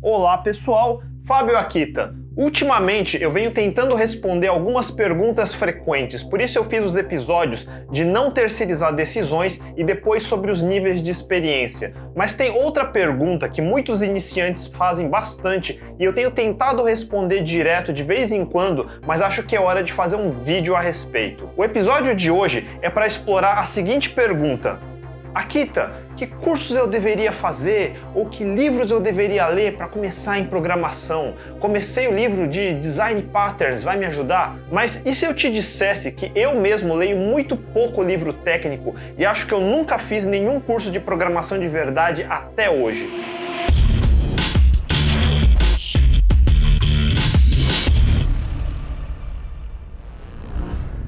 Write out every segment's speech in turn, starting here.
Olá pessoal, Fábio Akita. Ultimamente eu venho tentando responder algumas perguntas frequentes, por isso eu fiz os episódios de não terceirizar decisões e depois sobre os níveis de experiência. Mas tem outra pergunta que muitos iniciantes fazem bastante e eu tenho tentado responder direto de vez em quando, mas acho que é hora de fazer um vídeo a respeito. O episódio de hoje é para explorar a seguinte pergunta: Akita, que cursos eu deveria fazer ou que livros eu deveria ler para começar em programação? Comecei o livro de Design Patterns, vai me ajudar? Mas e se eu te dissesse que eu mesmo leio muito pouco livro técnico e acho que eu nunca fiz nenhum curso de programação de verdade até hoje?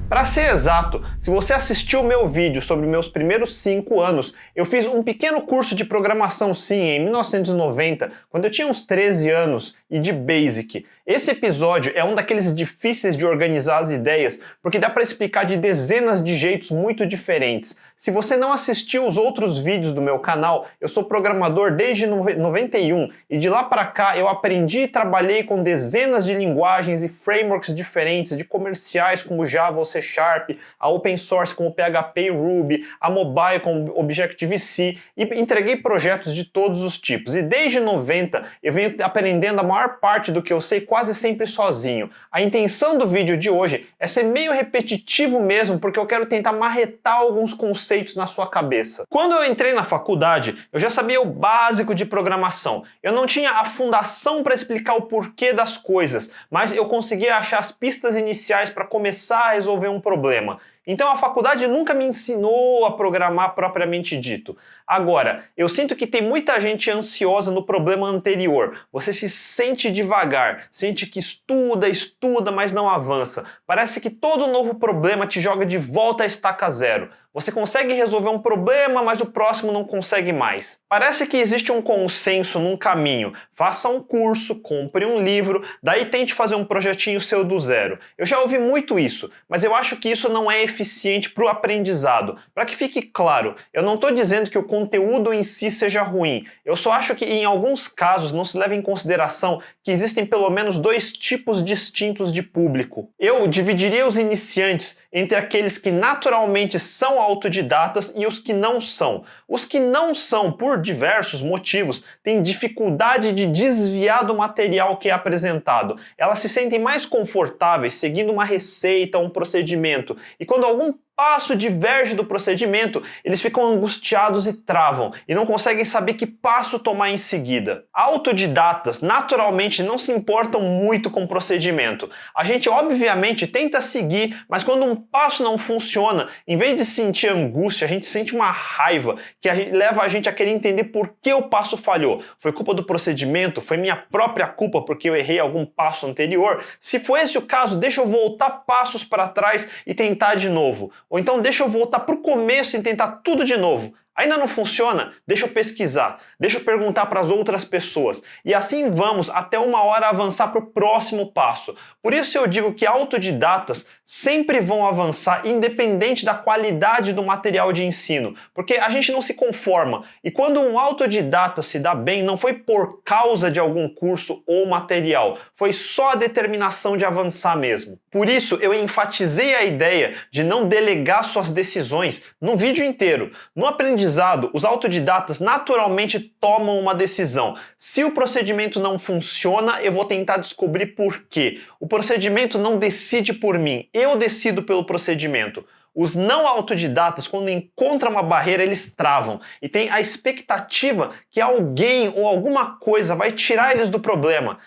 Para ser exato, se você assistiu o meu vídeo sobre meus primeiros 5 anos, eu fiz um pequeno curso de programação sim, em 1990, quando eu tinha uns 13 anos, e de Basic. Esse episódio é um daqueles difíceis de organizar as ideias, porque dá para explicar de dezenas de jeitos muito diferentes. Se você não assistiu os outros vídeos do meu canal, eu sou programador desde 91, e de lá para cá eu aprendi e trabalhei com dezenas de linguagens e frameworks diferentes, de comerciais como Java ou C Sharp, a open source como PHP e Ruby, a mobile como Objective-C, e entreguei projetos de todos os tipos. E desde 90 eu venho aprendendo a maior parte do que eu sei quase sempre sozinho. A intenção do vídeo de hoje é ser meio repetitivo mesmo, porque eu quero tentar marretar alguns conceitos na sua cabeça. Quando eu entrei na faculdade, eu já sabia o básico de programação. Eu não tinha a fundação para explicar o porquê das coisas, mas eu conseguia achar as pistas iniciais para começar a resolver um problema. Então a faculdade nunca me ensinou a programar propriamente dito. Agora, eu sinto que tem muita gente ansiosa no problema anterior. Você se sente devagar, sente que estuda, mas não avança. Parece que todo novo problema te joga de volta à estaca zero. Você consegue resolver um problema, mas o próximo não consegue mais. Parece que existe um consenso num caminho. Faça um curso, compre um livro, daí tente fazer um projetinho seu do zero. Eu já ouvi muito isso, mas eu acho que isso não é eficiente para o aprendizado. Para que fique claro, eu não estou dizendo que o conteúdo em si seja ruim. Eu só acho que em alguns casos não se leva em consideração que existem pelo menos dois tipos distintos de público. Eu dividiria os iniciantes entre aqueles que naturalmente são autodidatas e os que não são. Os que não são, por diversos motivos, têm dificuldade de desviar do material que é apresentado. Elas se sentem mais confortáveis seguindo uma receita, um procedimento, e quando algum passo diverge do procedimento, eles ficam angustiados e travam, e não conseguem saber que passo tomar em seguida. Autodidatas, naturalmente, não se importam muito com o procedimento. A gente, obviamente, tenta seguir, mas quando um passo não funciona, em vez de sentir angústia, a gente sente uma raiva, que leva a gente a querer entender por que o passo falhou. Foi culpa do procedimento? Foi minha própria culpa porque eu errei algum passo anterior? Se for esse o caso, deixa eu voltar passos para trás e tentar de novo. Ou então deixa eu voltar para o começo e tentar tudo de novo. Ainda não funciona? Deixa eu pesquisar, deixa eu perguntar para as outras pessoas. E assim vamos até uma hora avançar para o próximo passo. Por isso eu digo que autodidatas sempre vão avançar independente da qualidade do material de ensino, porque a gente não se conforma. E quando um autodidata se dá bem, não foi por causa de algum curso ou material, foi só a determinação de avançar mesmo. Por isso eu enfatizei a ideia de não delegar suas decisões no vídeo inteiro. No aprendizado, os autodidatas naturalmente tomam uma decisão. Se o procedimento não funciona, eu vou tentar descobrir por quê. O procedimento não decide por mim, eu decido pelo procedimento. Os não autodidatas, quando encontram uma barreira, eles travam e têm a expectativa que alguém ou alguma coisa vai tirar eles do problema.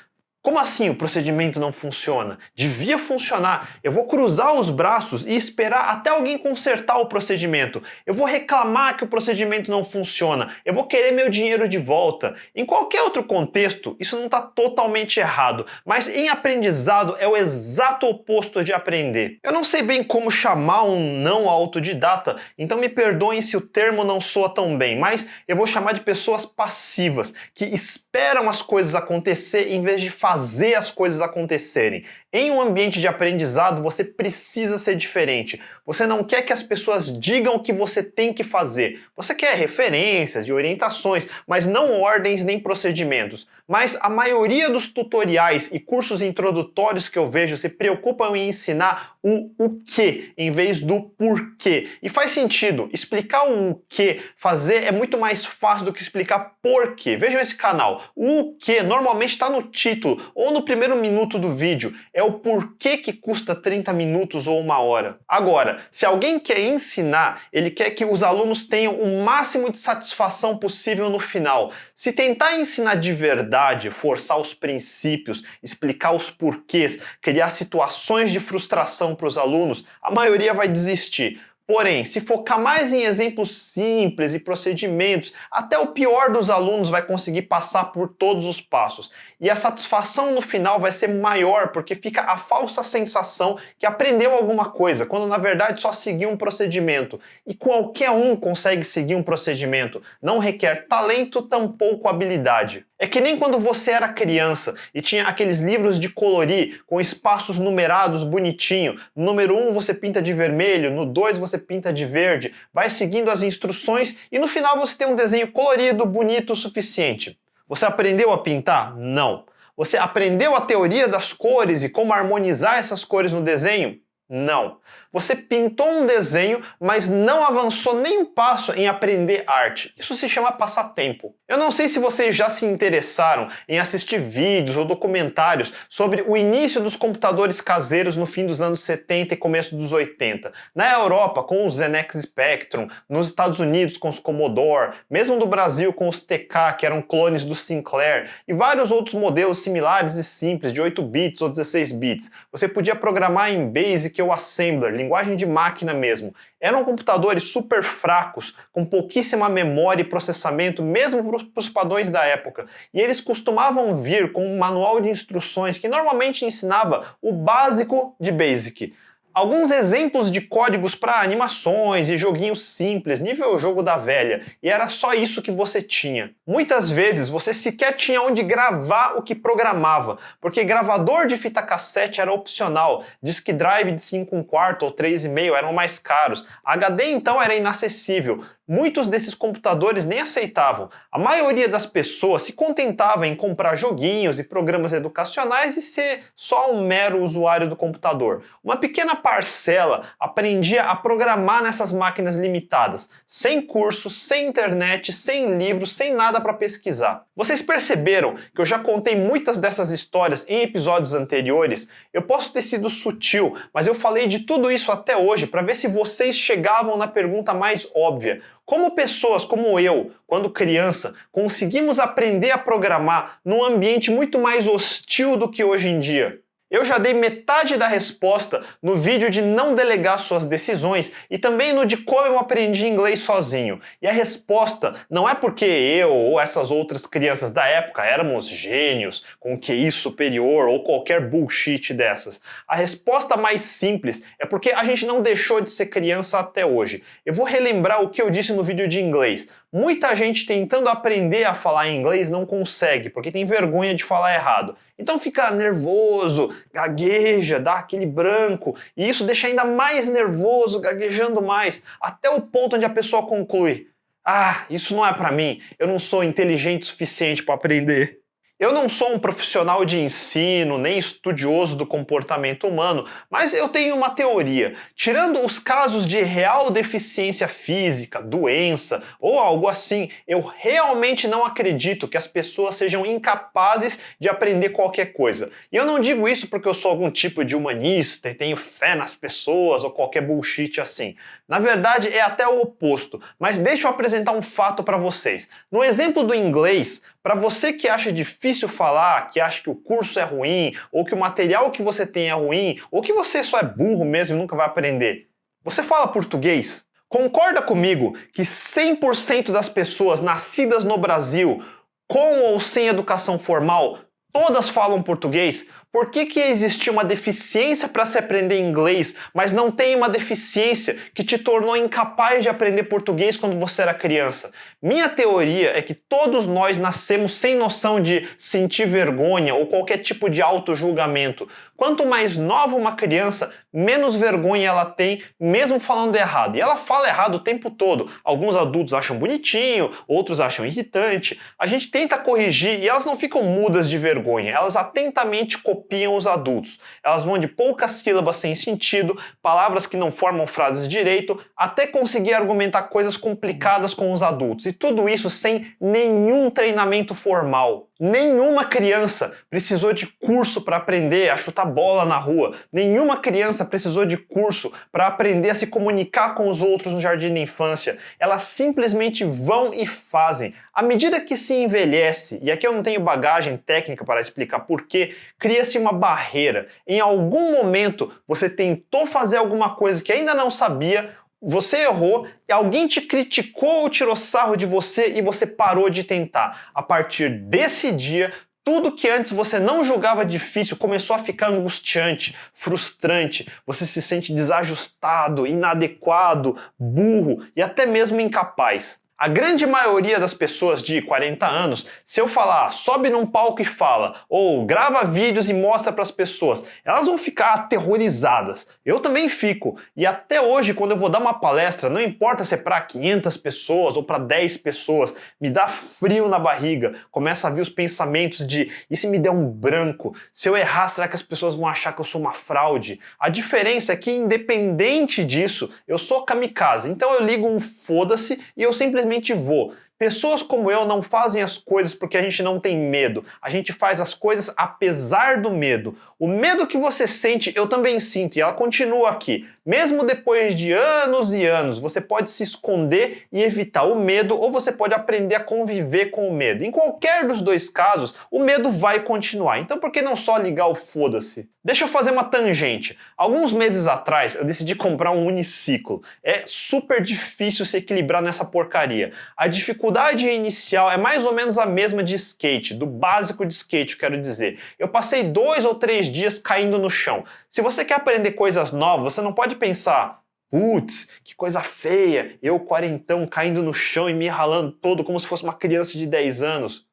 Como assim o procedimento não funciona? Devia funcionar. Eu vou cruzar os braços e esperar até alguém consertar o procedimento. Eu vou reclamar que o procedimento não funciona. Eu vou querer meu dinheiro de volta. Em qualquer outro contexto, isso não está totalmente errado. Mas em aprendizado é o exato oposto de aprender. Eu não sei bem como chamar um não autodidata, então me perdoem se o termo não soa tão bem, mas eu vou chamar de pessoas passivas, que esperam as coisas acontecer em vez de fazer as coisas acontecerem. Em um ambiente de aprendizado, você precisa ser diferente. Você não quer que as pessoas digam o que você tem que fazer. Você quer referências e orientações, mas não ordens nem procedimentos. mas a maioria dos tutoriais e cursos introdutórios que eu vejo se preocupam em ensinar o que em vez do porquê. E faz sentido, explicar o que fazer é muito mais fácil do que explicar porquê. Vejam esse canal, o que normalmente está no título ou no primeiro minuto do vídeo, é o porquê que custa 30 minutos ou 1 hora. Agora, se alguém quer ensinar, ele quer que os alunos tenham o máximo de satisfação possível no final. Se tentar ensinar de verdade, forçar os princípios, explicar os porquês, criar situações de frustração para os alunos, a maioria vai desistir. Porém, se focar mais em exemplos simples e procedimentos, até o pior dos alunos vai conseguir passar por todos os passos. E a satisfação no final vai ser maior, porque fica a falsa sensação que aprendeu alguma coisa, quando na verdade só seguiu um procedimento. E qualquer um consegue seguir um procedimento, não requer talento, tampouco habilidade. É que nem quando você era criança e tinha aqueles livros de colorir com espaços numerados bonitinho. No número 1 você pinta de vermelho, no 2 você pinta de verde, vai seguindo as instruções e no final você tem um desenho colorido, bonito o suficiente. Você aprendeu a pintar? Não. Você aprendeu a teoria das cores e como harmonizar essas cores no desenho? Não. Você pintou um desenho, mas não avançou nem um passo em aprender arte. Isso se chama passatempo. Eu não sei se vocês já se interessaram em assistir vídeos ou documentários sobre o início dos computadores caseiros no fim dos anos 70 e começo dos 80. Na Europa, com os ZX Spectrum, nos Estados Unidos com os Commodore, mesmo no Brasil com os TK, que eram clones do Sinclair, e vários outros modelos similares e simples, de 8 bits ou 16 bits. Você podia programar em BASIC ou Assembler, linguagem de máquina mesmo. Eram computadores super fracos, com pouquíssima memória e processamento, mesmo para os padrões da época. E eles costumavam vir com um manual de instruções que normalmente ensinava o básico de BASIC. Alguns exemplos de códigos para animações e joguinhos simples, nível jogo da velha, e era só isso que você tinha. Muitas vezes você sequer tinha onde gravar o que programava, porque gravador de fita cassete era opcional, disk drive de 5 1/4 ou 3,5 eram mais caros, HD então era inacessível. Muitos desses computadores nem aceitavam. A maioria das pessoas se contentava em comprar joguinhos e programas educacionais e ser só um mero usuário do computador. Uma pequena parcela aprendia a programar nessas máquinas limitadas, sem curso, sem internet, sem livros, sem nada para pesquisar. Vocês perceberam que eu já contei muitas dessas histórias em episódios anteriores? Eu posso ter sido sutil, mas eu falei de tudo isso até hoje para ver se vocês chegavam na pergunta mais óbvia. Como pessoas como eu, quando criança, conseguimos aprender a programar num ambiente muito mais hostil do que hoje em dia? Eu já dei metade da resposta no vídeo de não delegar suas decisões e também no de como eu aprendi inglês sozinho. E a resposta não é porque eu ou essas outras crianças da época éramos gênios, com QI superior ou qualquer bullshit dessas. A resposta mais simples é porque a gente não deixou de ser criança até hoje. Eu vou relembrar o que eu disse no vídeo de inglês. Muita gente tentando aprender a falar inglês não consegue, porque tem vergonha de falar errado. Então fica nervoso, gagueja, dá aquele branco, e isso deixa ainda mais nervoso, gaguejando mais, até o ponto onde a pessoa conclui: ah, isso não é para mim, eu não sou inteligente o suficiente para aprender. Eu não sou um profissional de ensino, nem estudioso do comportamento humano, mas eu tenho uma teoria. Tirando os casos de real deficiência física, doença ou algo assim, eu realmente não acredito que as pessoas sejam incapazes de aprender qualquer coisa. E eu não digo isso porque eu sou algum tipo de humanista e tenho fé nas pessoas ou qualquer bullshit assim. Na verdade, é até o oposto. Mas deixa eu apresentar um fato para vocês. No exemplo do inglês, para você que acha difícil falar, que acha que o curso é ruim, ou que o material que você tem é ruim, ou que você só é burro mesmo e nunca vai aprender, você fala português? Concorda comigo que 100% das pessoas nascidas no Brasil, com ou sem educação formal, todas falam português? Por que existia uma deficiência para se aprender inglês, mas não tem uma deficiência que te tornou incapaz de aprender português quando você era criança? Minha teoria é que todos nós nascemos sem noção de sentir vergonha ou qualquer tipo de auto-julgamento. Quanto mais nova uma criança, menos vergonha ela tem, mesmo falando errado. E ela fala errado o tempo todo. Alguns adultos acham bonitinho, outros acham irritante. A gente tenta corrigir e elas não ficam mudas de vergonha. Elas atentamente copiam os adultos. Elas vão de poucas sílabas sem sentido, palavras que não formam frases direito, até conseguir argumentar coisas complicadas com os adultos. E tudo isso sem nenhum treinamento formal. Nenhuma criança precisou de curso para aprender a chutar bola na rua. Nenhuma criança precisou de curso para aprender a se comunicar com os outros no jardim da infância. Elas simplesmente vão e fazem. À medida que se envelhece, e aqui eu não tenho bagagem técnica para explicar porquê, cria-se uma barreira. Em algum momento você tentou fazer alguma coisa que ainda não sabia, você errou, e alguém te criticou ou tirou sarro de você e você parou de tentar. A partir desse dia, tudo que antes você não julgava difícil começou a ficar angustiante, frustrante. Você se sente desajustado, inadequado, burro e até mesmo incapaz. A grande maioria das pessoas de 40 anos, se eu falar sobe num palco e fala, ou grava vídeos e mostra para as pessoas, elas vão ficar aterrorizadas. Eu também fico. E até hoje, quando eu vou dar uma palestra, não importa se é para 500 pessoas ou para 10 pessoas, me dá frio na barriga. Começa a vir os pensamentos de, e se me der um branco? Se eu errar, será que as pessoas vão achar que eu sou uma fraude? A diferença é que, independente disso, eu sou kamikaze. Então eu ligo um foda-se e eu simplesmente vou. Pessoas como eu não fazem as coisas porque a gente não tem medo. A gente faz as coisas apesar do medo. O medo que você sente, eu também sinto, e ela continua aqui. Mesmo depois de anos e anos, você pode se esconder e evitar o medo, ou você pode aprender a conviver com o medo. Em qualquer dos dois casos, o medo vai continuar. Então por que não só ligar o foda-se? Deixa eu fazer uma tangente. Alguns meses atrás, eu decidi comprar um uniciclo. É super difícil se equilibrar nessa porcaria. A dificuldade inicial é mais ou menos a mesma de skate, do básico de skate, quero dizer. Eu passei 2 ou 3 dias caindo no chão. Se você quer aprender coisas novas, você não pode pensar, putz, que coisa feia, eu quarentão caindo no chão e me ralando todo como se fosse uma criança de 10 anos.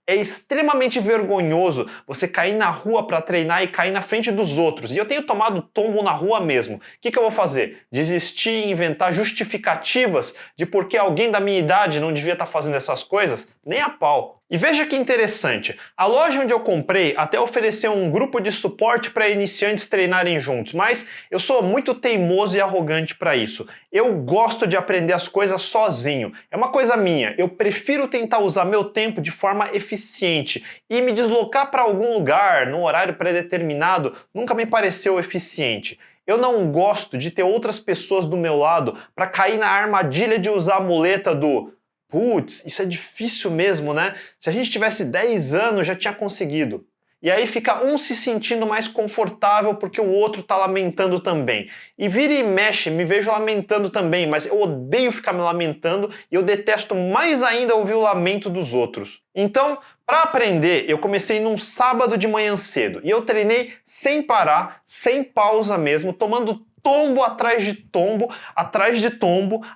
É extremamente vergonhoso você cair na rua para treinar e cair na frente dos outros. E eu tenho tomado tombo na rua mesmo. O que eu vou fazer? Desistir e inventar justificativas de por que alguém da minha idade não devia estar fazendo essas coisas? Nem a pau. E veja que interessante, a loja onde eu comprei até ofereceu um grupo de suporte para iniciantes treinarem juntos, mas eu sou muito teimoso e arrogante para isso. Eu gosto de aprender as coisas sozinho, é uma coisa minha, eu prefiro tentar usar meu tempo de forma eficiente e me deslocar para algum lugar, num horário pré-determinado, nunca me pareceu eficiente. Eu não gosto de ter outras pessoas do meu lado para cair na armadilha de usar a muleta do putz, isso é difícil mesmo, né? Se a gente tivesse 10 anos, já tinha conseguido. E aí fica um se sentindo mais confortável porque o outro tá lamentando também. E vira e mexe, me vejo lamentando também, mas eu odeio ficar me lamentando e eu detesto mais ainda ouvir o lamento dos outros. Então, para aprender, eu comecei num sábado de manhã cedo e eu treinei sem parar, sem pausa mesmo, tomando tombo, atrás de tombo,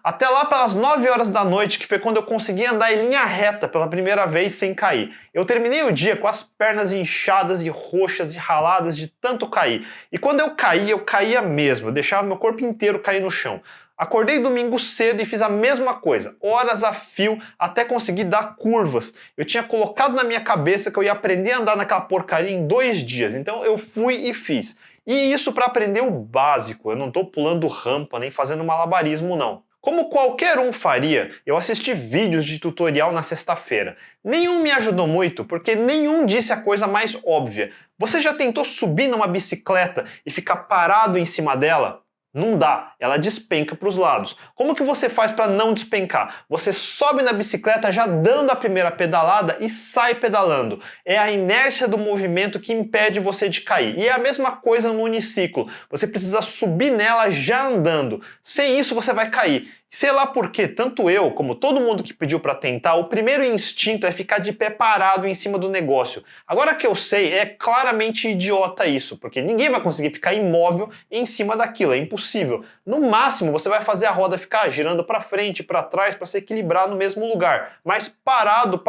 até lá pelas 9 horas da noite, que foi quando eu consegui andar em linha reta pela primeira vez sem cair. Eu terminei o dia com as pernas inchadas e roxas e raladas de tanto cair. E quando eu caía mesmo, eu deixava meu corpo inteiro cair no chão. Acordei domingo cedo e fiz a mesma coisa, horas a fio, até conseguir dar curvas. Eu tinha colocado na minha cabeça que eu ia aprender a andar naquela porcaria em 2 dias, então eu fui e fiz. E isso para aprender o básico, eu não estou pulando rampa nem fazendo malabarismo não. Como qualquer um faria, eu assisti vídeos de tutorial na sexta-feira. Nenhum me ajudou muito, porque nenhum disse a coisa mais óbvia. Você já tentou subir numa bicicleta e ficar parado em cima dela? Não dá, ela despenca para os lados. Como que você faz para não despencar? Você sobe na bicicleta já dando a primeira pedalada e sai pedalando. É a inércia do movimento que impede você de cair. E é a mesma coisa no uniciclo. Você precisa subir nela já andando. Sem isso você vai cair. Sei lá por quê, tanto eu como todo mundo que pediu para tentar, o primeiro instinto é ficar de pé parado em cima do negócio. Agora que eu sei, é claramente idiota isso, porque ninguém vai conseguir ficar imóvel em cima daquilo, é impossível. No máximo, você vai fazer a roda ficar girando para frente, para trás, para se equilibrar no mesmo lugar. Mas parado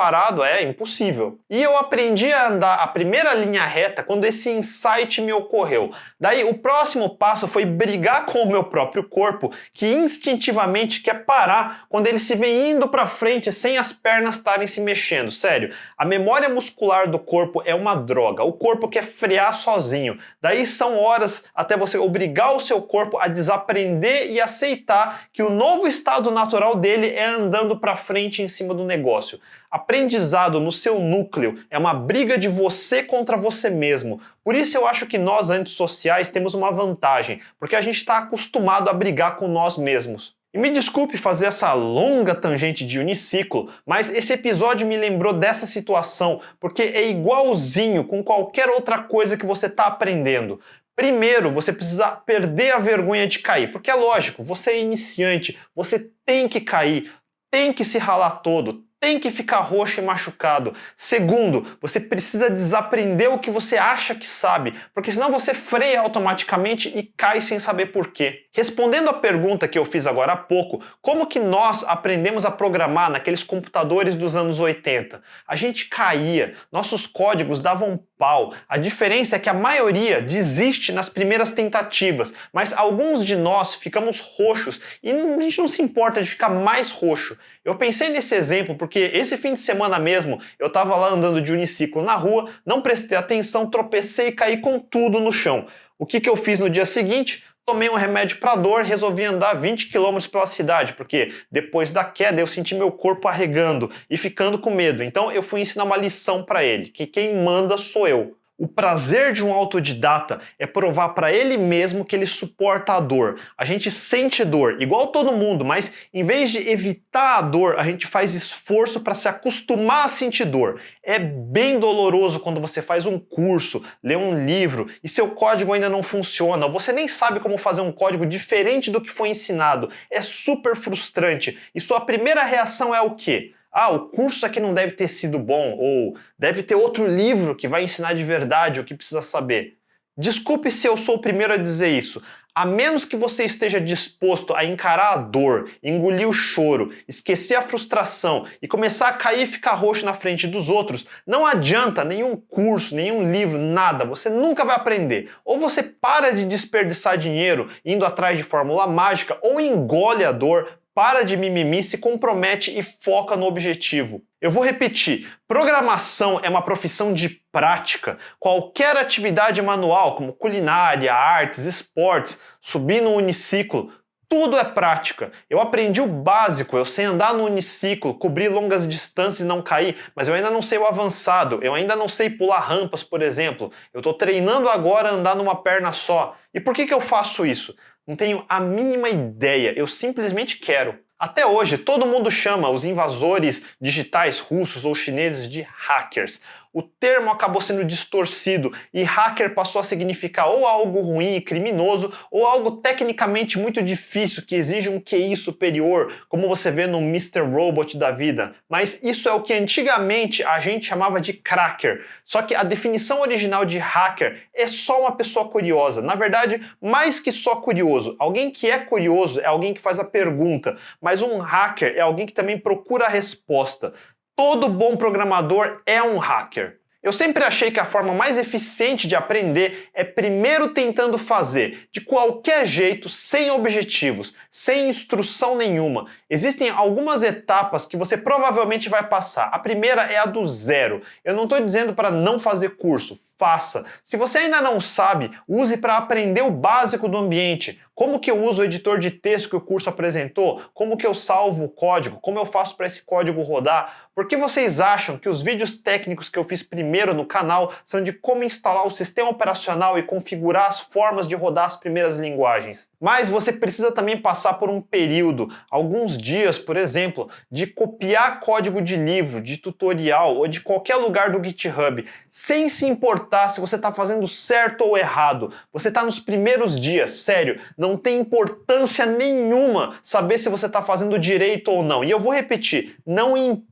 é impossível. E eu aprendi a andar a primeira linha reta quando esse insight me ocorreu. Daí, o próximo passo foi brigar com o meu próprio corpo, que instintivamente quer parar quando ele se vê indo para frente sem as pernas estarem se mexendo. Sério, a memória muscular do corpo é uma droga. O corpo quer frear sozinho. Daí são horas até você obrigar o seu corpo a desaprender e aceitar que o novo estado natural dele é andando para frente em cima do negócio. Aprendizado no seu núcleo é uma briga de você contra você mesmo. Por isso eu acho que nós antissociais temos uma vantagem, porque a gente está acostumado a brigar com nós mesmos. E me desculpe fazer essa longa tangente de uniciclo, mas esse episódio me lembrou dessa situação, porque é igualzinho com qualquer outra coisa que você está aprendendo. Primeiro, você precisa perder a vergonha de cair, porque é lógico, você é iniciante, você tem que cair, tem que se ralar todo, tem que ficar roxo e machucado. Segundo, você precisa desaprender o que você acha que sabe, porque senão você freia automaticamente e cai sem saber por quê. Respondendo à pergunta que eu fiz agora há pouco, como que nós aprendemos a programar naqueles computadores dos anos 80? A gente caía, nossos códigos davam pau. A diferença é que a maioria desiste nas primeiras tentativas, mas alguns de nós ficamos roxos e a gente não se importa de ficar mais roxo. Eu pensei nesse exemplo porque esse fim de semana mesmo eu estava lá andando de uniciclo na rua, não prestei atenção, tropecei e caí com tudo no chão. O que eu fiz no dia seguinte? Tomei um remédio para dor e resolvi andar 20 km pela cidade, porque depois da queda eu senti meu corpo arregando e ficando com medo. Então eu fui ensinar uma lição para ele, que quem manda sou eu. O prazer de um autodidata é provar para ele mesmo que ele suporta a dor. A gente sente dor, igual todo mundo, mas em vez de evitar a dor, a gente faz esforço para se acostumar a sentir dor. É bem doloroso quando você faz um curso, lê um livro e seu código ainda não funciona, ou você nem sabe como fazer um código diferente do que foi ensinado. É super frustrante. E sua primeira reação é o quê? Ah, o curso aqui não deve ter sido bom, ou deve ter outro livro que vai ensinar de verdade o que precisa saber. Desculpe se eu sou o primeiro a dizer isso. A menos que você esteja disposto a encarar a dor, engolir o choro, esquecer a frustração e começar a cair e ficar roxo na frente dos outros, não adianta nenhum curso, nenhum livro, nada. Você nunca vai aprender. Ou você para de desperdiçar dinheiro indo atrás de fórmula mágica, ou engole a dor, para de mimimi, se compromete e foca no objetivo. Eu vou repetir, programação é uma profissão de prática. Qualquer atividade manual, como culinária, artes, esportes, subir no uniciclo, tudo é prática. Eu aprendi o básico, eu sei andar no uniciclo, cobrir longas distâncias e não cair, mas eu ainda não sei o avançado, eu ainda não sei pular rampas, por exemplo. Eu estou treinando agora a andar numa perna só. E por que eu faço isso? Não tenho a mínima ideia, eu simplesmente quero. Até hoje, todo mundo chama os invasores digitais russos ou chineses de hackers. O termo acabou sendo distorcido e hacker passou a significar ou algo ruim e criminoso ou algo tecnicamente muito difícil que exige um QI superior, como você vê no Mr. Robot da vida. Mas isso é o que antigamente a gente chamava de cracker. Só que a definição original de hacker é só uma pessoa curiosa. Na verdade, mais que só curioso. Alguém que é curioso é alguém que faz a pergunta, mas um hacker é alguém que também procura a resposta. Todo bom programador é um hacker. Eu sempre achei que a forma mais eficiente de aprender é primeiro tentando fazer, de qualquer jeito, sem objetivos, sem instrução nenhuma. Existem algumas etapas que você provavelmente vai passar. A primeira é a do zero. Eu não estou dizendo para não fazer curso, faça. Se você ainda não sabe, use para aprender o básico do ambiente. Como que eu uso o editor de texto que o curso apresentou? Como que eu salvo o código? Como eu faço para esse código rodar? Por que vocês acham que os vídeos técnicos que eu fiz primeiro no canal são de como instalar o sistema operacional e configurar as formas de rodar as primeiras linguagens? Mas você precisa também passar por um período, alguns dias, por exemplo, de copiar código de livro, de tutorial ou de qualquer lugar do GitHub, sem se importar se você está fazendo certo ou errado. Você está nos primeiros dias, sério, não tem importância nenhuma saber se você está fazendo direito ou não. E eu vou repetir, não importa.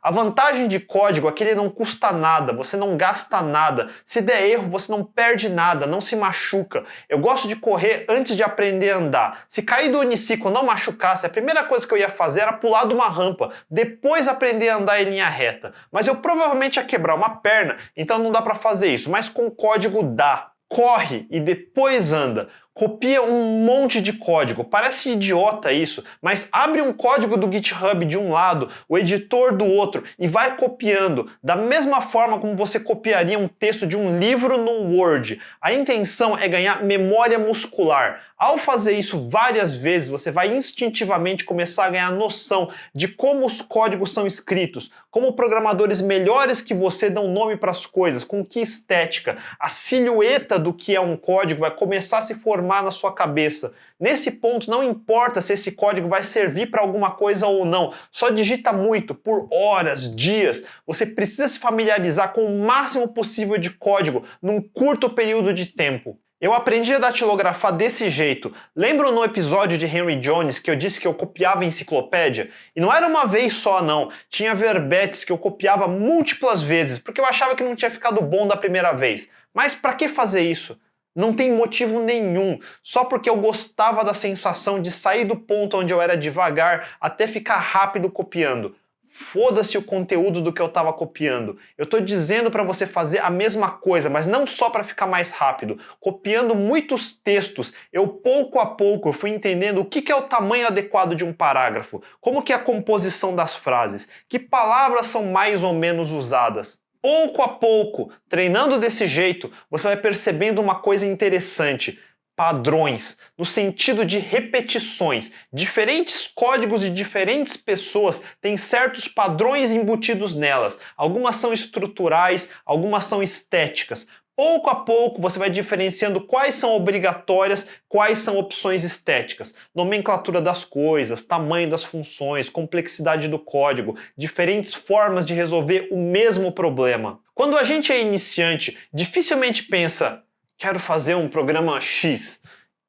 A vantagem de código é que ele não custa nada, você não gasta nada. Se der erro, você não perde nada, não se machuca. Eu gosto de correr antes de aprender a andar. Se cair do uniciclo não machucasse, a primeira coisa que eu ia fazer era pular de uma rampa, depois aprender a andar em linha reta. Mas eu provavelmente ia quebrar uma perna, então não dá para fazer isso. Mas com código dá. Corre e depois anda. Copia um monte de código. Parece idiota isso, mas abre um código do GitHub de um lado, o editor do outro e vai copiando, da mesma forma como você copiaria um texto de um livro no Word. A intenção é ganhar memória muscular. Ao fazer isso várias vezes, você vai instintivamente começar a ganhar noção de como os códigos são escritos, como programadores melhores que você dão nome para as coisas, com que estética. A silhueta do que é um código vai começar a se formar na sua cabeça. Nesse ponto, não importa se esse código vai servir para alguma coisa ou não, só digita muito, por horas, dias. Você precisa se familiarizar com o máximo possível de código num curto período de tempo. Eu aprendi a datilografar desse jeito. Lembram no episódio de Henry Jones que eu disse que eu copiava enciclopédia? E não era uma vez só, não. Tinha verbetes que eu copiava múltiplas vezes, porque eu achava que não tinha ficado bom da primeira vez. Mas para que fazer isso? Não tem motivo nenhum, só porque eu gostava da sensação de sair do ponto onde eu era devagar até ficar rápido copiando. Foda-se o conteúdo do que eu estava copiando. Eu estou dizendo para você fazer a mesma coisa, mas não só para ficar mais rápido. Copiando muitos textos, eu pouco a pouco fui entendendo o que é o tamanho adequado de um parágrafo, como que é a composição das frases, que palavras são mais ou menos usadas. Pouco a pouco, treinando desse jeito, você vai percebendo uma coisa interessante. Padrões, no sentido de repetições. Diferentes códigos de diferentes pessoas têm certos padrões embutidos nelas. Algumas são estruturais, algumas são estéticas. Pouco a pouco você vai diferenciando quais são obrigatórias, quais são opções estéticas. Nomenclatura das coisas, tamanho das funções, complexidade do código, diferentes formas de resolver o mesmo problema. Quando a gente é iniciante, dificilmente pensa, quero fazer um programa X.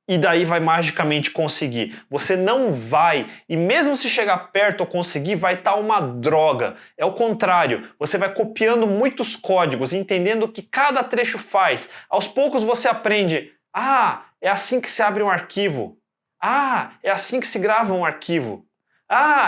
E daí vai magicamente conseguir. Você não vai, e mesmo se chegar perto ou conseguir, vai estar uma droga. É o contrário, você vai copiando muitos códigos, entendendo o que cada trecho faz. Aos poucos você aprende, é assim que se abre um arquivo. É assim que se grava um arquivo.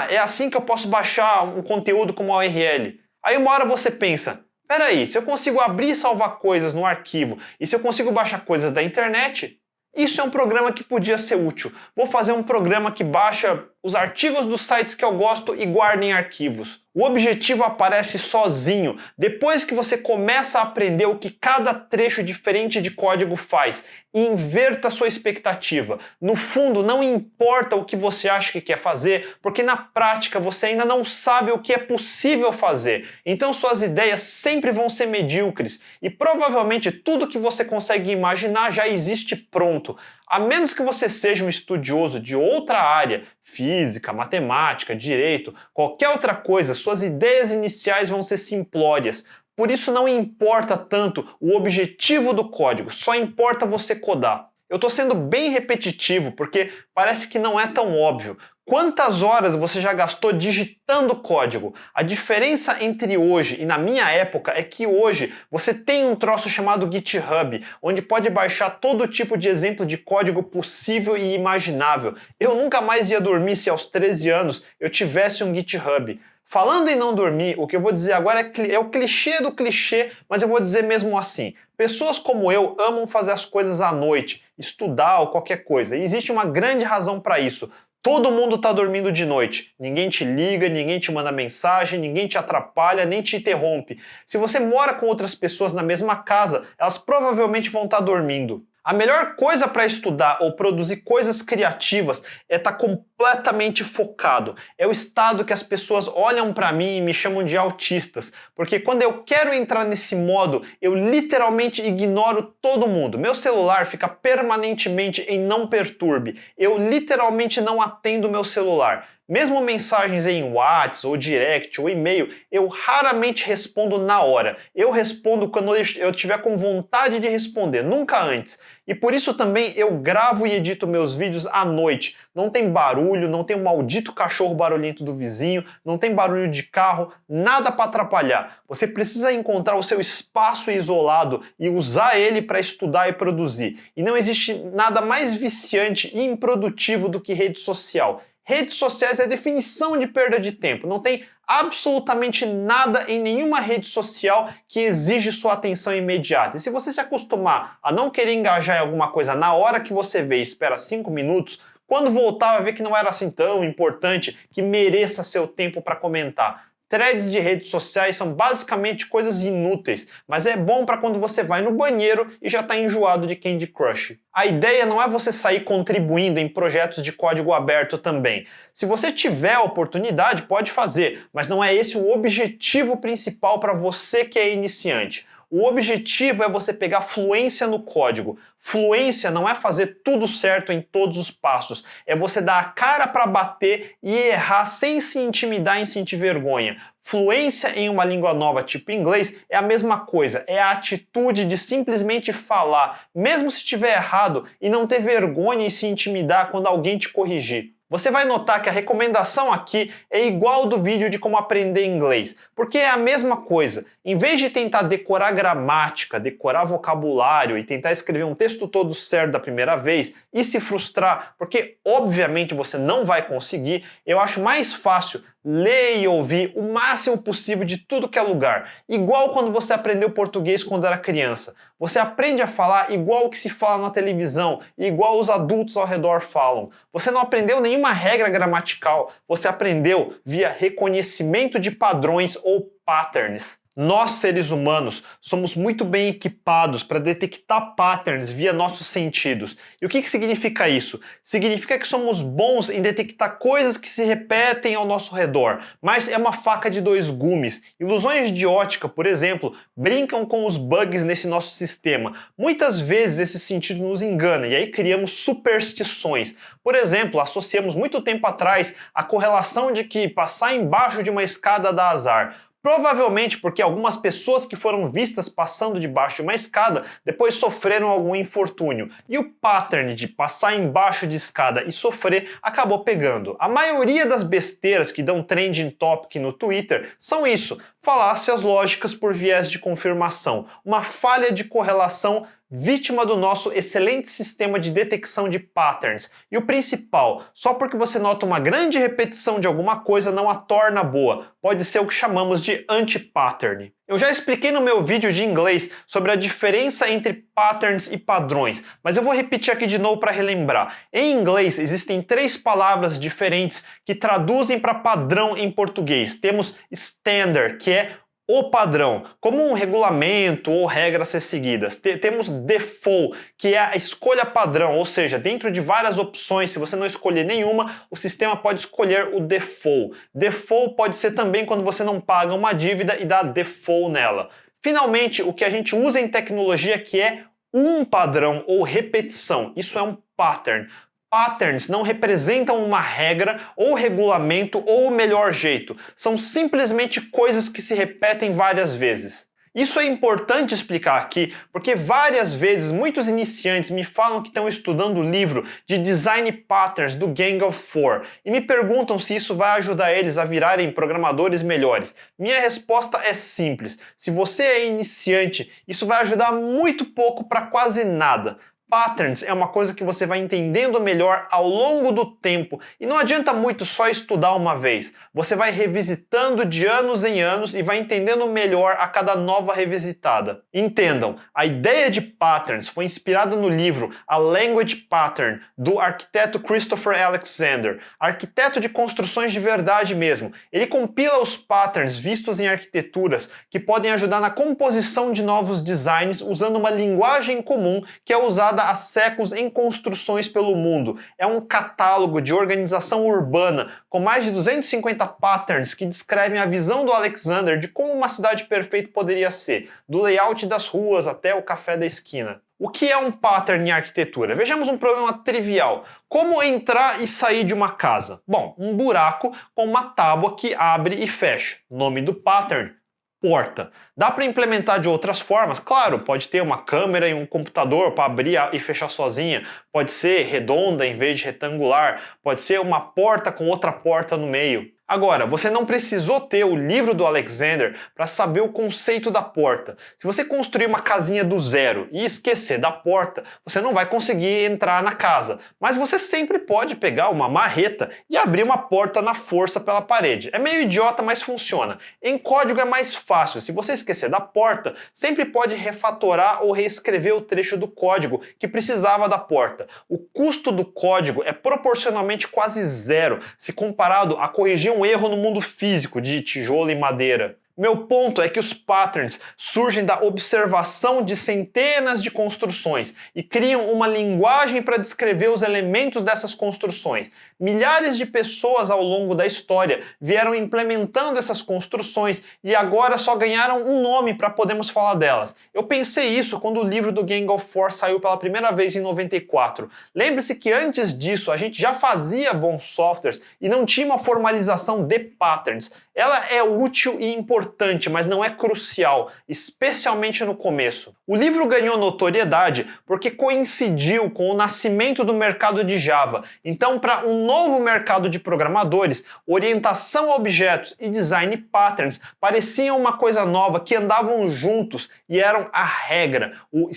É assim que eu posso baixar um conteúdo como a URL. Aí uma hora você pensa, peraí, se eu consigo abrir e salvar coisas no arquivo, e se eu consigo baixar coisas da internet, isso é um programa que podia ser útil. Vou fazer um programa que baixa os artigos dos sites que eu gosto e guarda em arquivos. O objetivo aparece sozinho, depois que você começa a aprender o que cada trecho diferente de código faz. Inverta sua expectativa. No fundo, não importa o que você acha que quer fazer, porque na prática você ainda não sabe o que é possível fazer. Então suas ideias sempre vão ser medíocres e provavelmente tudo que você consegue imaginar já existe pronto. A menos que você seja um estudioso de outra área, física, matemática, direito, qualquer outra coisa, suas ideias iniciais vão ser simplórias. Por isso não importa tanto o objetivo do código, só importa você codar. Eu estou sendo bem repetitivo porque parece que não é tão óbvio. Quantas horas você já gastou digitando código? A diferença entre hoje e na minha época é que hoje você tem um troço chamado GitHub, onde pode baixar todo tipo de exemplo de código possível e imaginável. Eu nunca mais ia dormir se aos 13 anos eu tivesse um GitHub. Falando em não dormir, o que eu vou dizer agora é o clichê do clichê, mas eu vou dizer mesmo assim. Pessoas como eu amam fazer as coisas à noite, estudar ou qualquer coisa. E existe uma grande razão para isso. Todo mundo está dormindo de noite. Ninguém te liga, ninguém te manda mensagem, ninguém te atrapalha, nem te interrompe. Se você mora com outras pessoas na mesma casa, elas provavelmente vão estar dormindo. A melhor coisa para estudar ou produzir coisas criativas é estar completamente focado. É o estado que as pessoas olham para mim e me chamam de autistas, porque quando eu quero entrar nesse modo, eu literalmente ignoro todo mundo. Meu celular fica permanentemente em não perturbe. Eu literalmente não atendo meu celular. Mesmo mensagens em WhatsApp, ou direct, ou e-mail, eu raramente respondo na hora. Eu respondo quando eu estiver com vontade de responder, nunca antes. E por isso também eu gravo e edito meus vídeos à noite. Não tem barulho, não tem o maldito cachorro barulhento do vizinho, não tem barulho de carro, nada para atrapalhar. Você precisa encontrar o seu espaço isolado e usar ele para estudar e produzir. E não existe nada mais viciante e improdutivo do que rede social. Redes sociais é a definição de perda de tempo. Não tem absolutamente nada em nenhuma rede social que exige sua atenção imediata. E se você se acostumar a não querer engajar em alguma coisa na hora que você vê e espera 5 minutos, quando voltar vai ver que não era assim tão importante que mereça seu tempo para comentar. Threads de redes sociais são basicamente coisas inúteis, mas é bom para quando você vai no banheiro e já está enjoado de Candy Crush. A ideia não é você sair contribuindo em projetos de código aberto também. Se você tiver a oportunidade, pode fazer, mas não é esse o objetivo principal para você que é iniciante. O objetivo é você pegar fluência no código. Fluência não é fazer tudo certo em todos os passos. É você dar a cara para bater e errar sem se intimidar e sentir vergonha. Fluência em uma língua nova, tipo inglês, é a mesma coisa. É a atitude de simplesmente falar, mesmo se estiver errado, e não ter vergonha e se intimidar quando alguém te corrigir. Você vai notar que a recomendação aqui é igual do vídeo de como aprender inglês, porque é a mesma coisa. Em vez de tentar decorar gramática, decorar vocabulário e tentar escrever um texto todo certo da primeira vez e se frustrar, porque obviamente você não vai conseguir, eu acho mais fácil ler e ouvir o máximo possível de tudo que é lugar. Igual quando você aprendeu português quando era criança. Você aprende a falar igual o que se fala na televisão, igual os adultos ao redor falam. Você não aprendeu nenhuma regra gramatical, você aprendeu via reconhecimento de padrões ou patterns. Nós, seres humanos, somos muito bem equipados para detectar patterns via nossos sentidos. E o que significa isso? Significa que somos bons em detectar coisas que se repetem ao nosso redor, mas é uma faca de dois gumes. Ilusões de ótica, por exemplo, brincam com os bugs nesse nosso sistema. Muitas vezes esse sentido nos engana e aí criamos superstições. Por exemplo, associamos muito tempo atrás a correlação de que passar embaixo de uma escada dá azar. Provavelmente porque algumas pessoas que foram vistas passando debaixo de uma escada depois sofreram algum infortúnio. E o pattern de passar embaixo de escada e sofrer acabou pegando. A maioria das besteiras que dão trending topic no Twitter são isso, falácias lógicas por viés de confirmação, uma falha de correlação vítima do nosso excelente sistema de detecção de patterns. E o principal, só porque você nota uma grande repetição de alguma coisa não a torna boa. Pode ser o que chamamos de anti-pattern. Eu já expliquei no meu vídeo de inglês sobre a diferença entre patterns e padrões, mas eu vou repetir aqui de novo para relembrar. Em inglês existem 3 palavras diferentes que traduzem para padrão em português. Temos standard, que é o padrão, como um regulamento ou regra a ser seguidas. Temos default, que é a escolha padrão, ou seja, dentro de várias opções, se você não escolher nenhuma, o sistema pode escolher o default. Default pode ser também quando você não paga uma dívida e dá default nela. Finalmente, o que a gente usa em tecnologia que é um padrão ou repetição. Isso é um pattern. Patterns não representam uma regra ou regulamento ou o melhor jeito. São simplesmente coisas que se repetem várias vezes. Isso é importante explicar aqui, porque várias vezes muitos iniciantes me falam que estão estudando o livro de Design Patterns do Gang of Four e me perguntam se isso vai ajudar eles a virarem programadores melhores. Minha resposta é simples. Se você é iniciante, isso vai ajudar muito pouco para quase nada. Patterns é uma coisa que você vai entendendo melhor ao longo do tempo e não adianta muito só estudar uma vez. Você vai revisitando de anos em anos e vai entendendo melhor a cada nova revisitada. Entendam, a ideia de patterns foi inspirada no livro A Language Pattern, do arquiteto Christopher Alexander, arquiteto de construções de verdade mesmo. Ele compila os patterns vistos em arquiteturas que podem ajudar na composição de novos designs usando uma linguagem comum que é usada usada há séculos em construções pelo mundo. É um catálogo de organização urbana com mais de 250 patterns que descrevem a visão do Alexander de como uma cidade perfeita poderia ser, do layout das ruas até o café da esquina. O que é um pattern em arquitetura? Vejamos um problema trivial. Como entrar e sair de uma casa? Bom, um buraco com uma tábua que abre e fecha. Nome do pattern: porta. Dá para implementar de outras formas? Claro, pode ter uma câmera e um computador para abrir e fechar sozinha. Pode ser redonda em vez de retangular. Pode ser uma porta com outra porta no meio. Agora, você não precisou ter o livro do Alexander para saber o conceito da porta. Se você construir uma casinha do zero e esquecer da porta, você não vai conseguir entrar na casa. Mas você sempre pode pegar uma marreta e abrir uma porta na força pela parede. É meio idiota, mas funciona. Em código é mais fácil. Se você esquecer da porta, sempre pode refatorar ou reescrever o trecho do código que precisava da porta. O custo do código é proporcionalmente quase zero se comparado a corrigir um erro no mundo físico de tijolo e madeira. Meu ponto é que os patterns surgem da observação de centenas de construções e criam uma linguagem para descrever os elementos dessas construções. Milhares de pessoas ao longo da história vieram implementando essas construções e agora só ganharam um nome para podermos falar delas. Eu pensei isso quando o livro do Gang of Four saiu pela primeira vez em 94. Lembre-se que antes disso a gente já fazia bons softwares e não tinha uma formalização de patterns. Ela é útil e importante, mas não é crucial, especialmente no começo. O livro ganhou notoriedade porque coincidiu com o nascimento do mercado de Java. Então, para um novo mercado de programadores, orientação a objetos e design patterns pareciam uma coisa nova que andavam juntos e eram a regra, o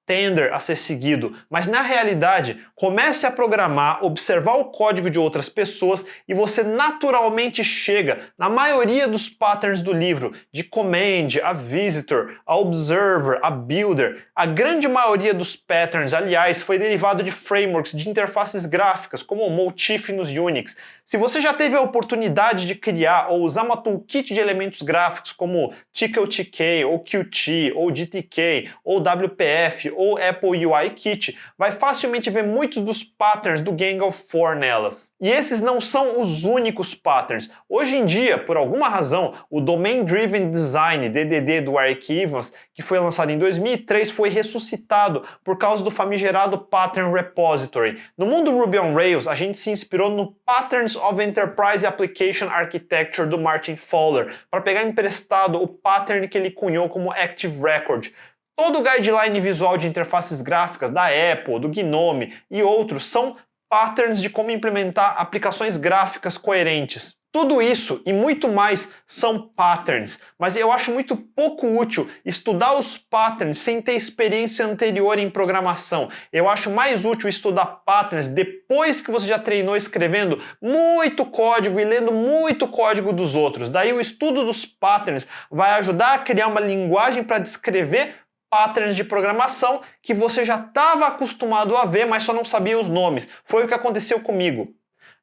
standard a ser seguido, mas na realidade, comece a programar, observar o código de outras pessoas e você naturalmente chega na maioria dos patterns do livro, de command, a visitor, a observer, a builder. A grande maioria dos patterns, aliás, foi derivado de frameworks de interfaces gráficas, como o Motif nos Unix. Se você já teve a oportunidade de criar ou usar uma toolkit de elementos gráficos como TickleTK, ou Qt, ou GTK, ou WPF, ou Apple UI Kit, vai facilmente ver muitos dos patterns do Gang of Four nelas. E esses não são os únicos patterns. Hoje em dia, por alguma razão, o Domain Driven Design, DDD, do Eric Evans, que foi lançado em 2003, foi ressuscitado por causa do famigerado Pattern Repository. No mundo Ruby on Rails, a gente se inspirou no Patterns of Enterprise Application Architecture do Martin Fowler, para pegar emprestado o pattern que ele cunhou como Active Record. Todo o guideline visual de interfaces gráficas da Apple, do GNOME e outros são patterns de como implementar aplicações gráficas coerentes. Tudo isso e muito mais são patterns, mas eu acho muito pouco útil estudar os patterns sem ter experiência anterior em programação. Eu acho mais útil estudar patterns depois que você já treinou escrevendo muito código e lendo muito código dos outros. Daí o estudo dos patterns vai ajudar a criar uma linguagem para descrever patterns de programação que você já estava acostumado a ver, mas só não sabia os nomes. Foi o que aconteceu comigo.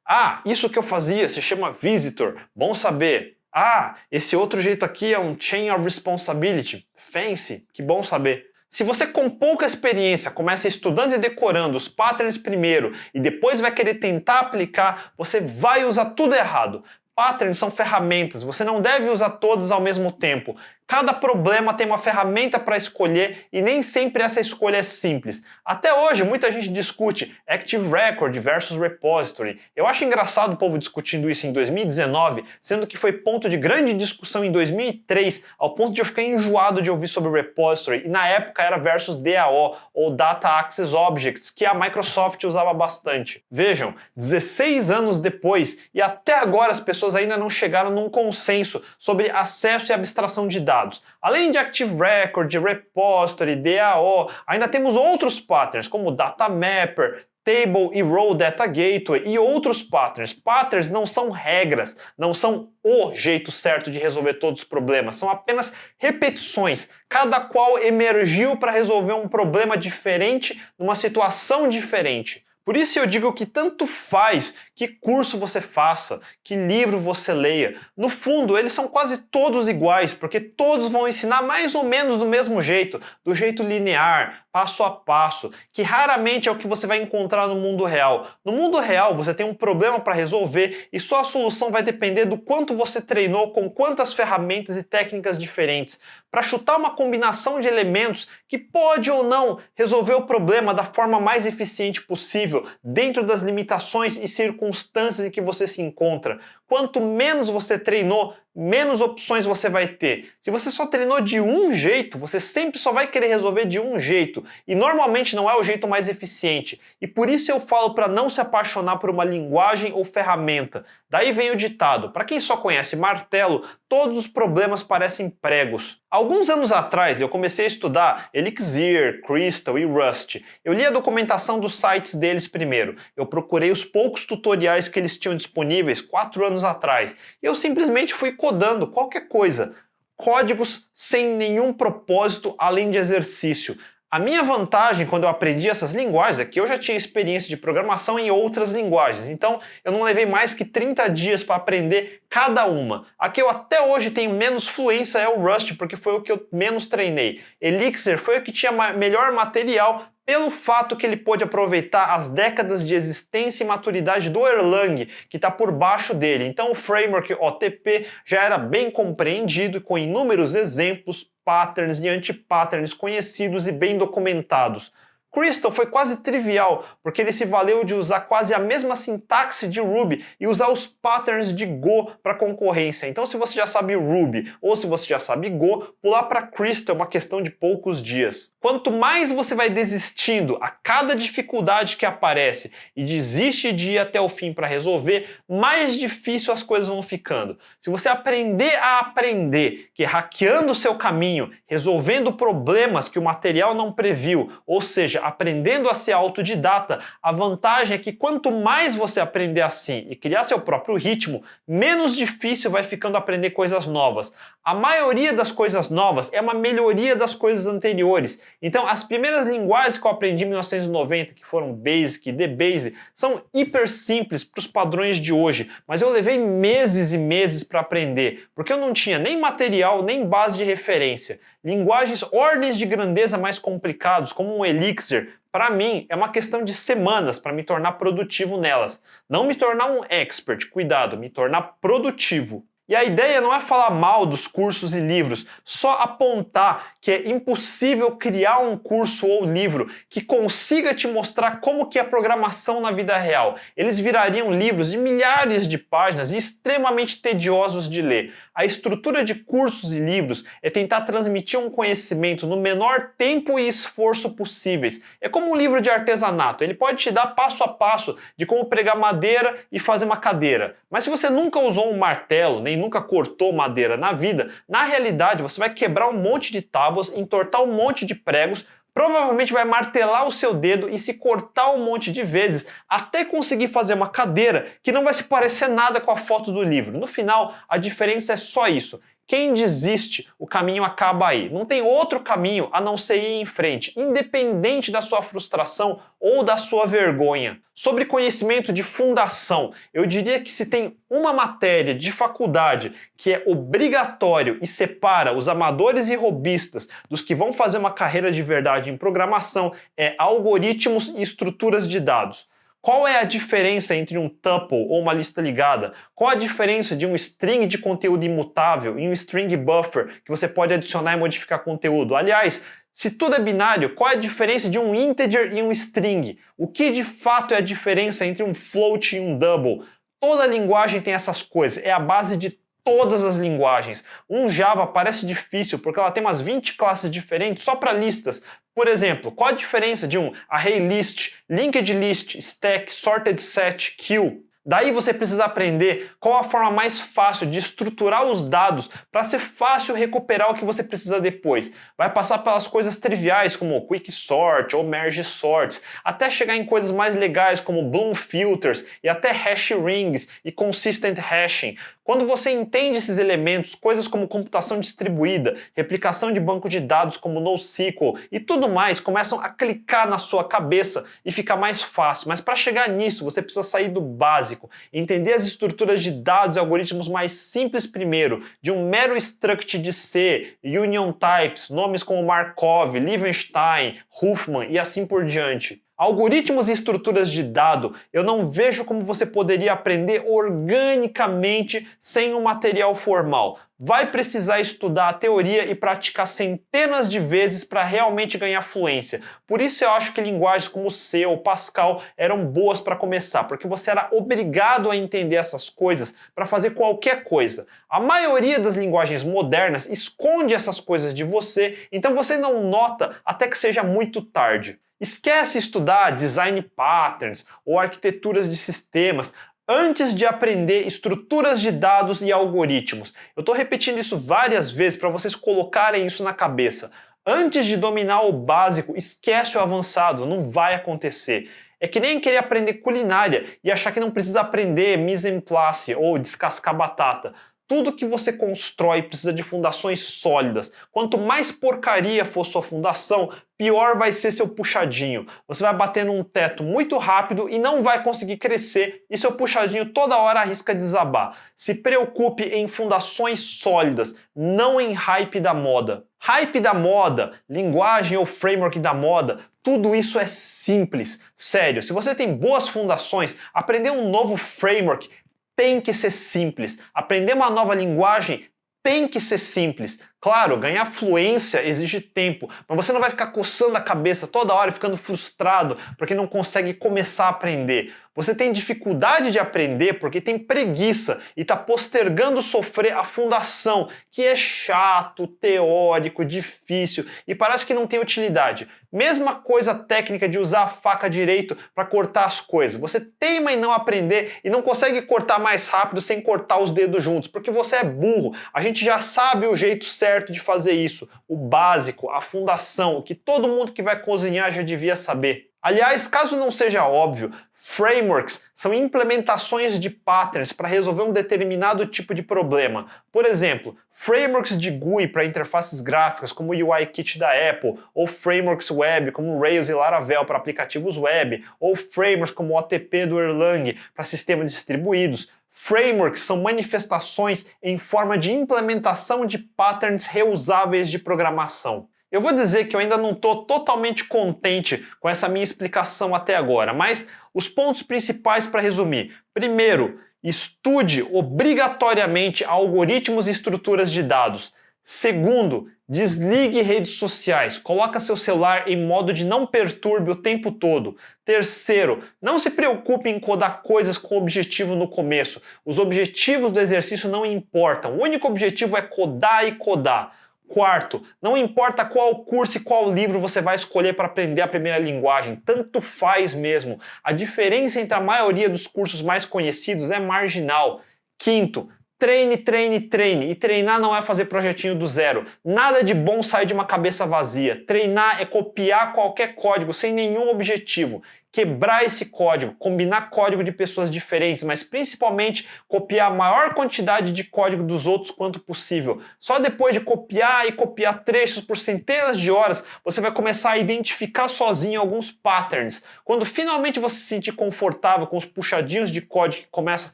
Ah, isso que eu fazia se chama visitor, bom saber. Ah, esse outro jeito aqui é um chain of responsibility, fancy, que bom saber. Se você com pouca experiência começa estudando e decorando os patterns primeiro e depois vai querer tentar aplicar, você vai usar tudo errado. Patterns são ferramentas, você não deve usar todas ao mesmo tempo. Cada problema tem uma ferramenta para escolher e nem sempre essa escolha é simples. Até hoje, muita gente discute Active Record versus Repository. Eu acho engraçado o povo discutindo isso em 2019, sendo que foi ponto de grande discussão em 2003, ao ponto de eu ficar enjoado de ouvir sobre Repository, e na época era versus DAO, ou Data Access Objects, que a Microsoft usava bastante. Vejam, 16 anos depois, e até agora as pessoas ainda não chegaram num consenso sobre acesso e abstração de dados. Além de Active Record, Repository, DAO, ainda temos outros patterns como Data Mapper, Table e Row Data Gateway e outros patterns. Patterns não são regras, não são o jeito certo de resolver todos os problemas, são apenas repetições, cada qual emergiu para resolver um problema diferente numa situação diferente. Por isso eu digo que tanto faz que curso você faça, que livro você leia. No fundo, eles são quase todos iguais, porque todos vão ensinar mais ou menos do mesmo jeito, do jeito linear, passo a passo, que raramente é o que você vai encontrar no mundo real. No mundo real, você tem um problema para resolver e sua solução vai depender do quanto você treinou com quantas ferramentas e técnicas diferentes, para chutar uma combinação de elementos que pode ou não resolver o problema da forma mais eficiente possível, dentro das limitações e circunstâncias em que você se encontra. Quanto menos você treinou, menos opções você vai ter. Se você só treinou de um jeito, você sempre só vai querer resolver de um jeito, e normalmente não é o jeito mais eficiente. E por isso eu falo para não se apaixonar por uma linguagem ou ferramenta. Daí vem o ditado: para quem só conhece martelo, todos os problemas parecem pregos. Alguns anos atrás eu comecei a estudar Elixir, Crystal e Rust. Eu li a documentação dos sites deles primeiro. Eu procurei os poucos tutoriais que eles tinham disponíveis 4 anos atrás. E eu simplesmente fui codando qualquer coisa. Códigos sem nenhum propósito além de exercício. A minha vantagem quando eu aprendi essas linguagens é que eu já tinha experiência de programação em outras linguagens, então eu não levei mais que 30 dias para aprender cada uma. A que eu até hoje tenho menos fluência é o Rust, porque foi o que eu menos treinei. Elixir foi o que tinha melhor material, pelo fato que ele pôde aproveitar as décadas de existência e maturidade do Erlang, que está por baixo dele. Então o framework OTP já era bem compreendido, com inúmeros exemplos, patterns e anti-patterns conhecidos e bem documentados. Crystal foi quase trivial, porque ele se valeu de usar quase a mesma sintaxe de Ruby e usar os patterns de Go para concorrência. Então, se você já sabe Ruby ou se você já sabe Go, pular para Crystal é uma questão de poucos dias. Quanto mais você vai desistindo a cada dificuldade que aparece e desiste de ir até o fim para resolver, mais difícil as coisas vão ficando. Se você aprender a aprender, que é hackeando o seu caminho, resolvendo problemas que o material não previu, ou seja, aprendendo a ser autodidata, a vantagem é que quanto mais você aprender assim e criar seu próprio ritmo, menos difícil vai ficando aprender coisas novas. A maioria das coisas novas é uma melhoria das coisas anteriores. Então, as primeiras linguagens que eu aprendi em 1990, que foram Basic e DBase, são hiper simples para os padrões de hoje, mas eu levei meses e meses para aprender, porque eu não tinha nem material, nem base de referência. Linguagens ordens de grandeza mais complicados, como um Elixir, para mim é uma questão de semanas para me tornar produtivo nelas. Não me tornar um expert, cuidado, me tornar produtivo. E a ideia não é falar mal dos cursos e livros, só apontar que é impossível criar um curso ou livro que consiga te mostrar como que é programação na vida real. Eles virariam livros de milhares de páginas e extremamente tediosos de ler. A estrutura de cursos e livros é tentar transmitir um conhecimento no menor tempo e esforço possíveis. É como um livro de artesanato, ele pode te dar passo a passo de como pregar madeira e fazer uma cadeira. Mas se você nunca usou um martelo, nem nunca cortou madeira na vida, na realidade você vai quebrar um monte de tábuas, entortar um monte de pregos, provavelmente vai martelar o seu dedo e se cortar um monte de vezes até conseguir fazer uma cadeira que não vai se parecer nada com a foto do livro. No final, a diferença é só isso. Quem desiste, o caminho acaba aí. Não tem outro caminho a não ser ir em frente, independente da sua frustração ou da sua vergonha. Sobre conhecimento de fundação, eu diria que se tem uma matéria de faculdade que é obrigatório e separa os amadores e robistas dos que vão fazer uma carreira de verdade em programação, é algoritmos e estruturas de dados. Qual é a diferença entre um tuple ou uma lista ligada? Qual a diferença de um string de conteúdo imutável e um string buffer que você pode adicionar e modificar conteúdo? Aliás, se tudo é binário, qual é a diferença de um integer e um string? O que de fato é a diferença entre um float e um double? Toda linguagem tem essas coisas, é a base de todas as linguagens. Um Java parece difícil porque ela tem umas 20 classes diferentes só para listas. Por exemplo, qual a diferença de um ArrayList, LinkedList, Stack, Sorted Set, Queue? Daí você precisa aprender qual a forma mais fácil de estruturar os dados para ser fácil recuperar o que você precisa depois. Vai passar pelas coisas triviais como Quick Sort ou Merge Sorts, até chegar em coisas mais legais como Bloom Filters e até Hash Rings e Consistent Hashing. Quando você entende esses elementos, coisas como computação distribuída, replicação de banco de dados como NoSQL e tudo mais começam a clicar na sua cabeça e fica mais fácil. Mas para chegar nisso, você precisa sair do básico. básico, entender as estruturas de dados e algoritmos mais simples primeiro, de um mero struct de C, union types, nomes como Markov, Liebenstein, Huffman e assim por diante. Algoritmos e estruturas de dado, eu não vejo como você poderia aprender organicamente sem um material formal. Vai precisar estudar a teoria e praticar centenas de vezes para realmente ganhar fluência. Por isso eu acho que linguagens como C ou Pascal eram boas para começar, porque você era obrigado a entender essas coisas para fazer qualquer coisa. A maioria das linguagens modernas esconde essas coisas de você, então você não nota até que seja muito tarde. Esquece estudar design patterns ou arquiteturas de sistemas antes de aprender estruturas de dados e algoritmos. Eu estou repetindo isso várias vezes para vocês colocarem isso na cabeça. Antes de dominar o básico, esquece o avançado, não vai acontecer. É que nem querer aprender culinária e achar que não precisa aprender mise en place ou descascar batata. Tudo que você constrói precisa de fundações sólidas. Quanto mais porcaria for sua fundação, pior vai ser seu puxadinho. Você vai bater num teto muito rápido e não vai conseguir crescer e seu puxadinho toda hora arrisca desabar. Se preocupe em fundações sólidas, não em hype da moda. Hype da moda, linguagem ou framework da moda, tudo isso é simples. Sério, se você tem boas fundações, aprender um novo framework tem que ser simples. Aprender uma nova linguagem tem que ser simples. Claro, ganhar fluência exige tempo, mas você não vai ficar coçando a cabeça toda hora e ficando frustrado porque não consegue começar a aprender. Você tem dificuldade de aprender porque tem preguiça e está postergando sofrer a fundação, que é chato, teórico, difícil e parece que não tem utilidade. Mesma coisa técnica de usar a faca direito para cortar as coisas. Você teima em não aprender e não consegue cortar mais rápido sem cortar os dedos juntos, porque você é burro. A gente já sabe o jeito certo de fazer isso, o básico, a fundação, o que todo mundo que vai cozinhar já devia saber. Aliás, caso não seja óbvio, frameworks são implementações de patterns para resolver um determinado tipo de problema. Por exemplo, frameworks de GUI para interfaces gráficas como o UIKit da Apple, ou frameworks web como Rails e Laravel para aplicativos web, ou frameworks como o OTP do Erlang para sistemas distribuídos. Frameworks são manifestações em forma de implementação de patterns reusáveis de programação. Eu vou dizer que eu ainda não estou totalmente contente com essa minha explicação até agora, mas os pontos principais para resumir. Primeiro, estude obrigatoriamente algoritmos e estruturas de dados. Segundo, desligue redes sociais, coloque seu celular em modo de não perturbe o tempo todo. Terceiro, não se preocupe em codar coisas com objetivo no começo. Os objetivos do exercício não importam, o único objetivo é codar e codar. Quarto, não importa qual curso e qual livro você vai escolher para aprender a primeira linguagem, tanto faz mesmo. A diferença entre a maioria dos cursos mais conhecidos é marginal. Quinto, treine, treine, treine. E treinar não é fazer projetinho do zero. Nada de bom sai de uma cabeça vazia. Treinar é copiar qualquer código sem nenhum objetivo. Quebrar esse código, combinar código de pessoas diferentes, mas principalmente copiar a maior quantidade de código dos outros quanto possível. Só depois de copiar e copiar trechos por centenas de horas, você vai começar a identificar sozinho alguns patterns. Quando finalmente você se sentir confortável com os puxadinhos de código que começam a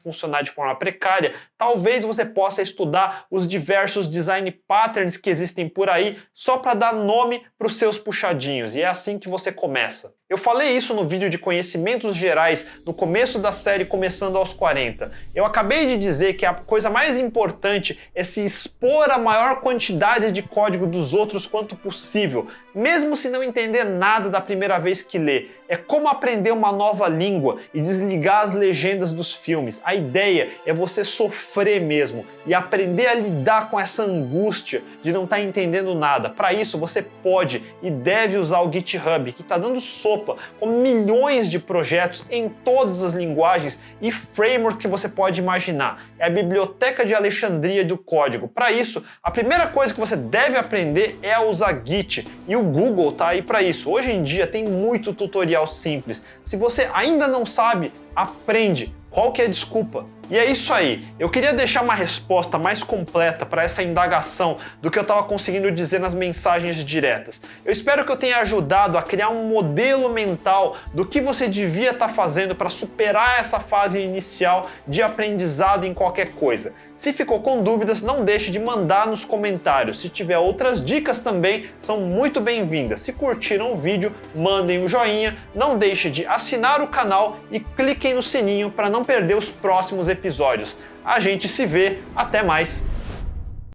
funcionar de forma precária, talvez você possa estudar os diversos design patterns que existem por aí só para dar nome para os seus puxadinhos. E é assim que você começa. Eu falei isso no vídeo de conhecimentos gerais no começo da série Começando aos 40. Eu acabei de dizer que a coisa mais importante é se expor a maior quantidade de código dos outros quanto possível, mesmo se não entender nada da primeira vez que lê. É como aprender uma nova língua e desligar as legendas dos filmes. A ideia é você sofrer mesmo e aprender a lidar com essa angústia de não estar entendendo nada. Para isso você pode e deve usar o GitHub, que está dando sopa com milhões de projetos em todas as linguagens e frameworks que você pode imaginar. É a biblioteca de Alexandria do código. Para isso, a primeira coisa que você deve aprender é a usar Git, e o Google está aí para isso. Hoje em dia tem muito tutorial simples. Se você ainda não sabe, aprende. Qual que é a desculpa? E é isso aí, eu queria deixar uma resposta mais completa para essa indagação do que eu estava conseguindo dizer nas mensagens diretas. Eu espero que eu tenha ajudado a criar um modelo mental do que você devia estar fazendo para superar essa fase inicial de aprendizado em qualquer coisa. Se ficou com dúvidas, não deixe de mandar nos comentários. Se tiver outras dicas também, são muito bem-vindas. Se curtiram o vídeo, mandem um joinha, não deixe de assinar o canal e cliquem no sininho para não perder os próximos episódios. A gente se vê, até mais!